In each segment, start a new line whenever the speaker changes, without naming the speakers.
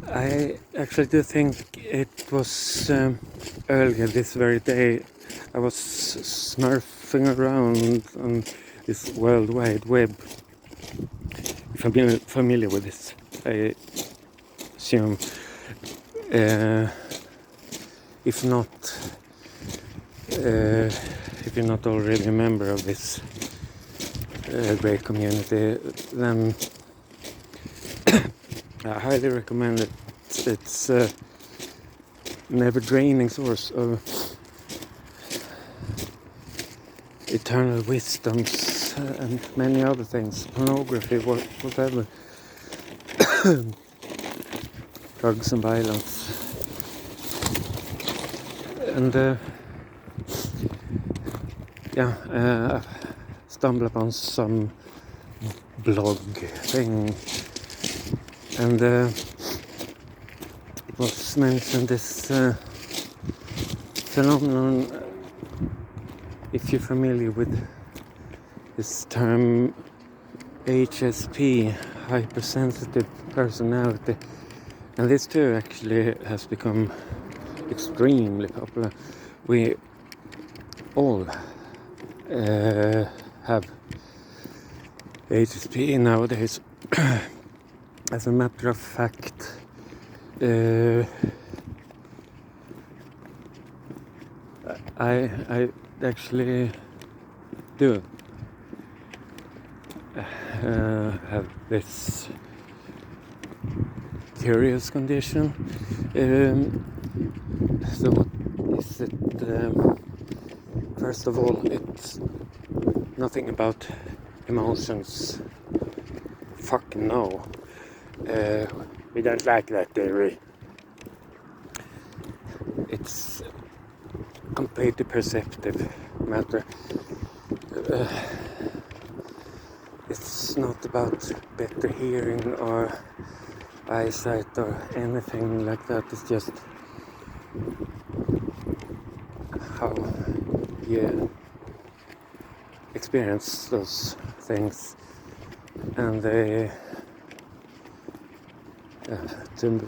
I actually do think it was earlier this very day. I was snurfing around on this World Wide Web. If I'm familiar with this, I assume. If not, if you're not already a member of this great community, then I highly recommend it. It's a never draining source of eternal wisdoms and many other things, pornography, whatever, drugs and violence. And I stumbled upon some blog thing, and it was mentioned this phenomenon. If you're familiar with this term HSP, hypersensitive personality, and this too actually has become extremely popular. We all have HSP nowadays. As a matter of fact, I actually do have this curious condition. So what is it? First of all, it's nothing about emotions. Fuck no. We don't like that theory. It's completely perceptive matter. It's not about better hearing or eyesight or anything like that. It's just how you experience those things, and they to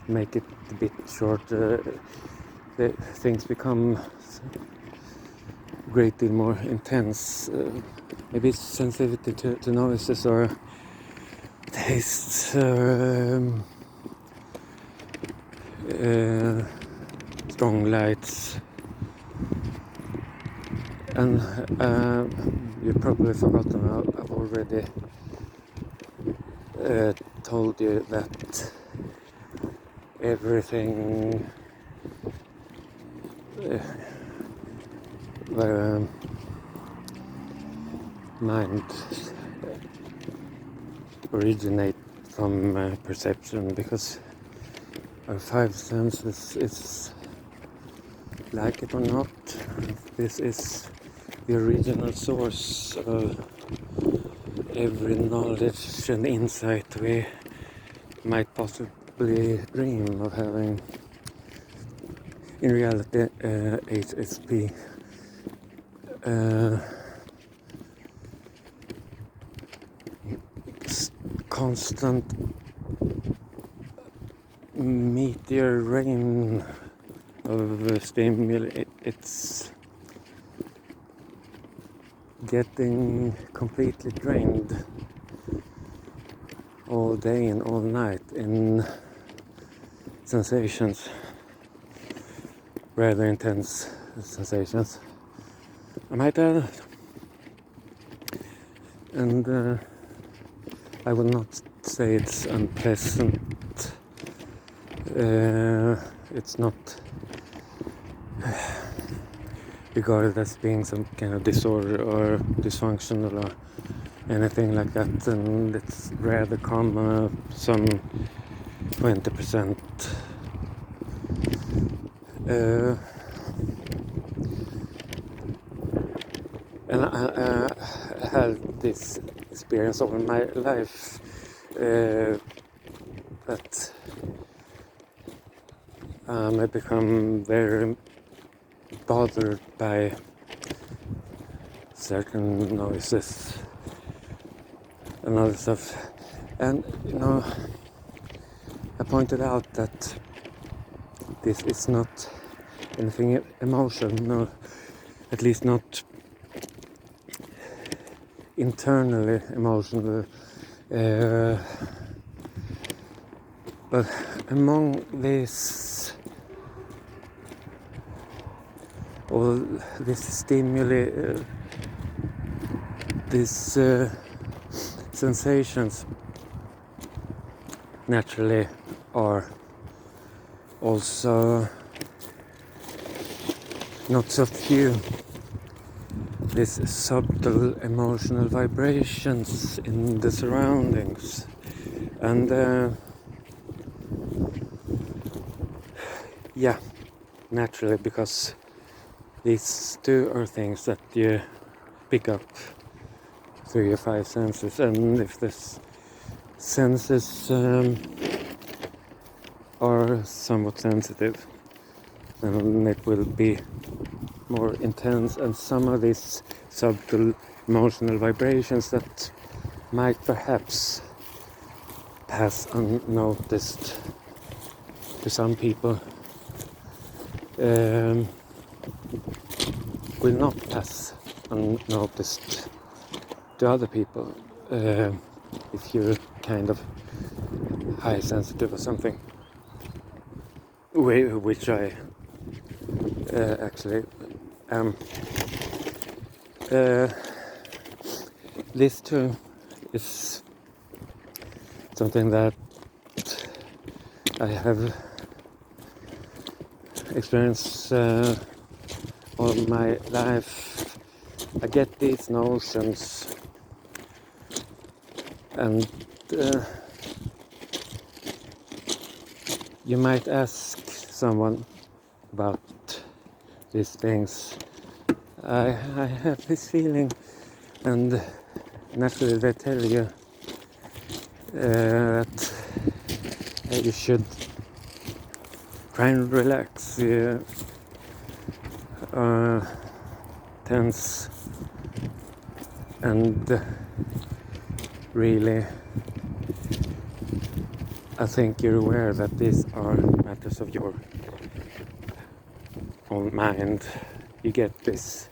make it a bit shorter, the things become a great deal more intense. Maybe it's sensitivity to noises or tastes, strong lights. And you've probably forgotten, I've already told you that everything where mind originate from perception, because our five senses is, like it or not, this is the original source of every knowledge and insight we might possibly dream of having. In reality, HSP constant meteor rain of stimuli. It's getting completely drained all day and all night in sensations, rather intense sensations, I might add. And I will not say it's unpleasant. It's not regarded as being some kind of disorder or dysfunctional or anything like that, and it's rather common, some 20%. And I had this experience over my life that I become very bothered by certain noises and other stuff. And pointed out that this is not anything emotional, at least not internally emotional, but among all this stimuli, these sensations naturally are also not so few. These subtle emotional vibrations in the surroundings, and yeah, naturally, because these two are things that you pick up through your five senses, and if this senses are somewhat sensitive, then it will be more intense, and some of these subtle emotional vibrations that might perhaps pass unnoticed to some people will not pass unnoticed to other people if you're kind of high sensitive or something, which I actually am. This too is something that I have experienced all my life. I get these notions, and you might ask someone about these things. I have this feeling, and naturally they tell you that you should try and relax. You tense and really, I think you're aware that these are matters of your own mind. You get these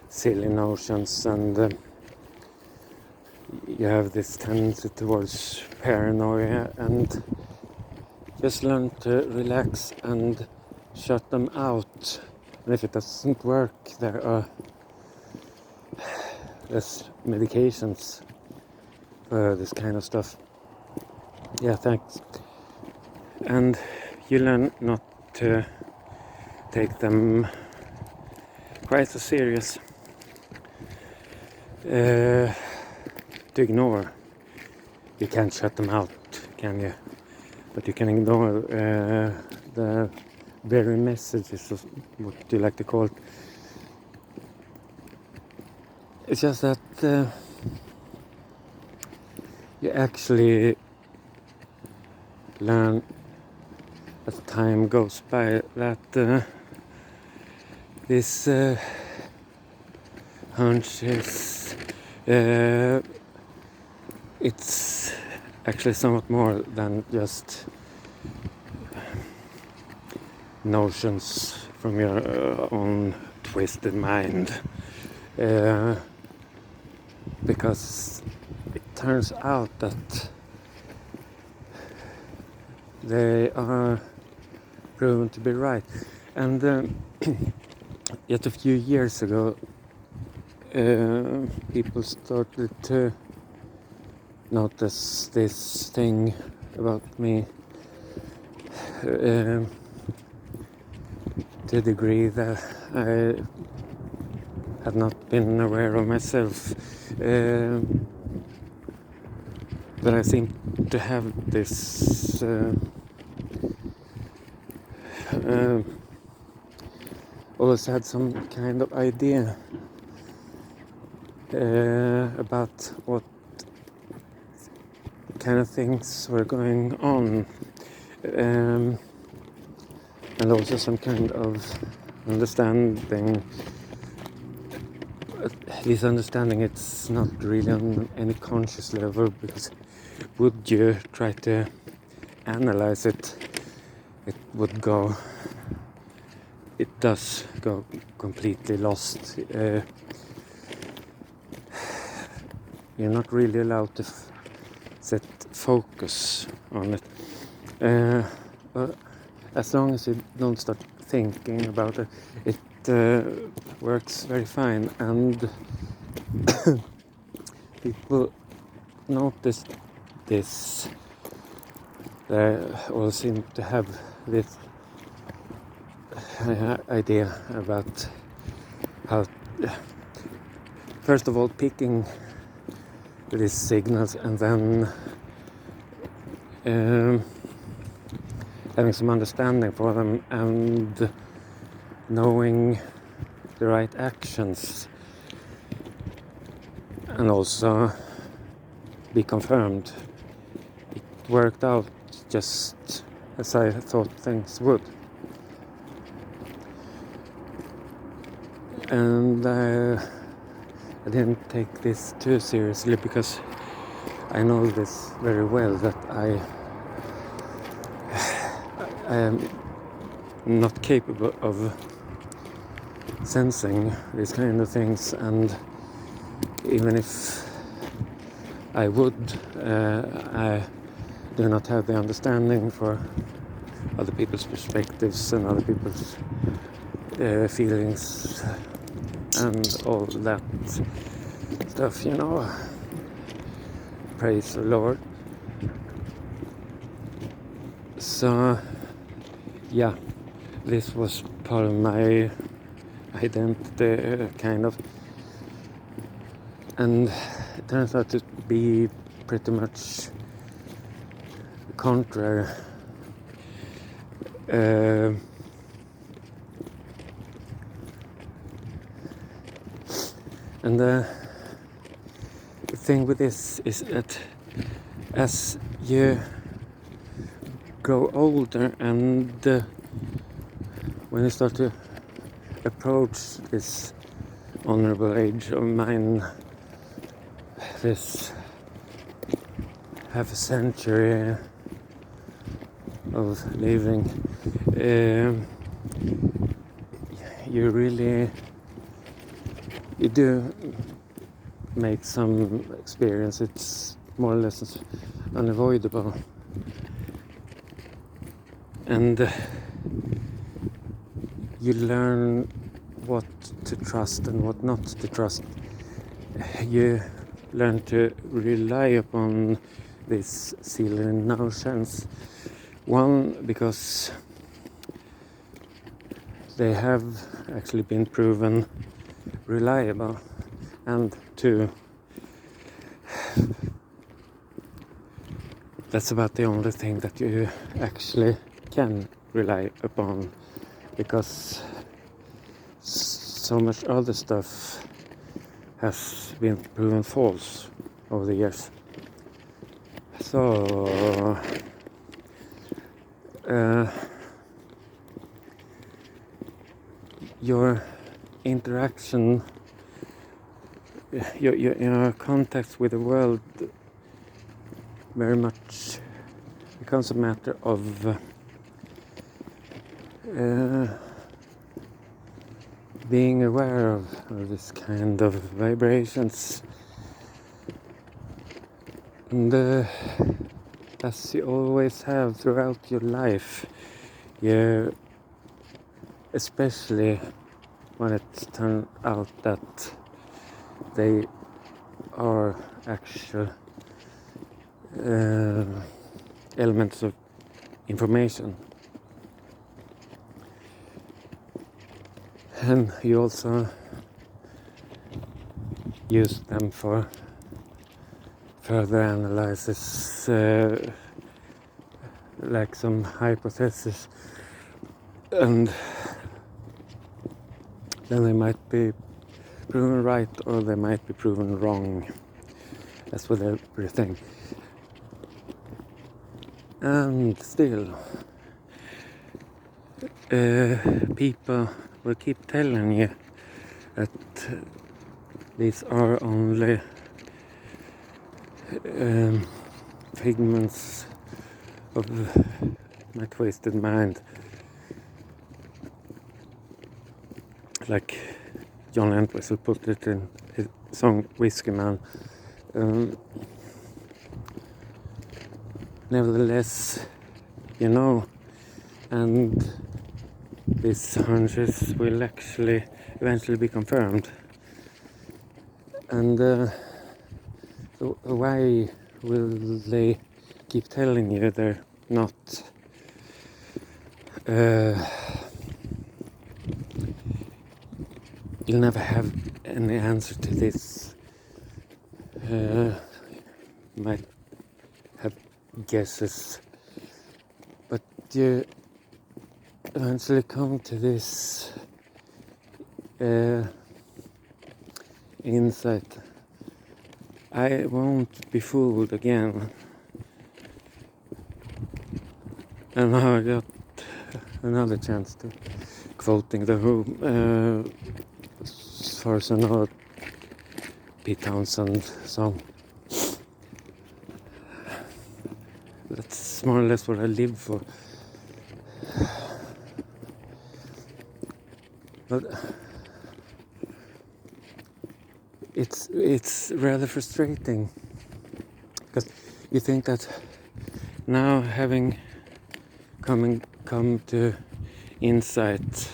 silly notions, and you have this tendency towards paranoia, and just learn to relax and shut them out. And if it doesn't work, there's medications for this kind of stuff. Yeah, thanks. And you learn not to take them quite so serious, to ignore. You can't shut them out, can you? But you can ignore the very messages, of what you like to call it. It's just that you actually learn as time goes by that this hunch is it's actually somewhat more than just notions from your own twisted mind, because it turns out that they are proven to be right. And yet a few years ago, people started to notice this thing about me to a degree that I had not been aware of myself. That I seem to have this always had some kind of idea about what kind of things were going on, and also some kind of understanding. This understanding, it's not really on any conscious level, because would you try to analyze it, it does go completely lost. You're not really allowed to set focus on it. But as long as you don't start thinking about it, it works very fine, and people notice this. They all seem to have this idea about how, first of all, picking these signals and then having some understanding for them and knowing the right actions, and also be confirmed. It worked out just as I thought things would. And I didn't take this too seriously because I know this very well, that I am not capable of sensing these kind of things, and even if I would, I do not have the understanding for other people's perspectives and other people's feelings and all that stuff, you know. Praise the Lord. So yeah, this was part of my identity, kind of, and it turns out to be pretty much contrary. And the thing with this is that as you grow older and when you start to approach this honorable age of mine, this half a century of living, you do make some experience. It's more or less unavoidable, and you learn what to trust and what not to trust. You learn to rely upon these silly notions. One, because they have actually been proven reliable, and two, that's about the only thing that you actually can rely upon, because so much other stuff has been proven false over the years. So your interaction, your contacts with the world very much becomes a matter of being aware of this kind of vibrations, and as you always have throughout your life, you, especially when it turns out that they are actual elements of information, and you also use them for further analysis, like some hypothesis, and then they might be proven right or they might be proven wrong. That's with everything. And still, people will keep telling you that these are only figments of my twisted mind. Like John Entwistle put it in his song Whiskey Man. Nevertheless, you know, and these hunches will actually eventually be confirmed. And so why will they keep telling you they're not you'll never have any answer to this. You might have guesses, but you eventually come to this insight. I won't be fooled again. And now I got another chance to quoting the Who, as far as I know, Pete Townsend song. That's more or less what I live for. But it's rather frustrating, because you think that now, having come to insight,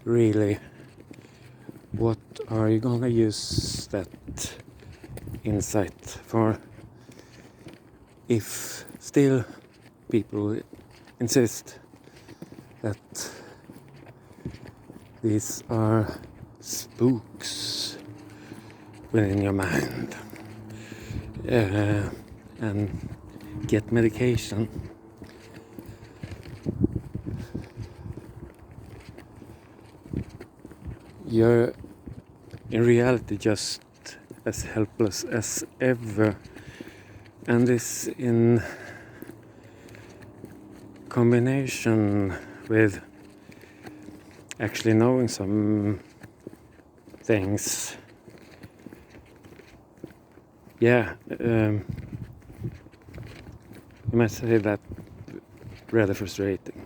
really, what are you gonna use that insight for if still people insist that these are spooks within your mind, and get medication? You're in reality just as helpless as ever, and this in combination with actually knowing some things. Yeah, you might say that rather frustrating.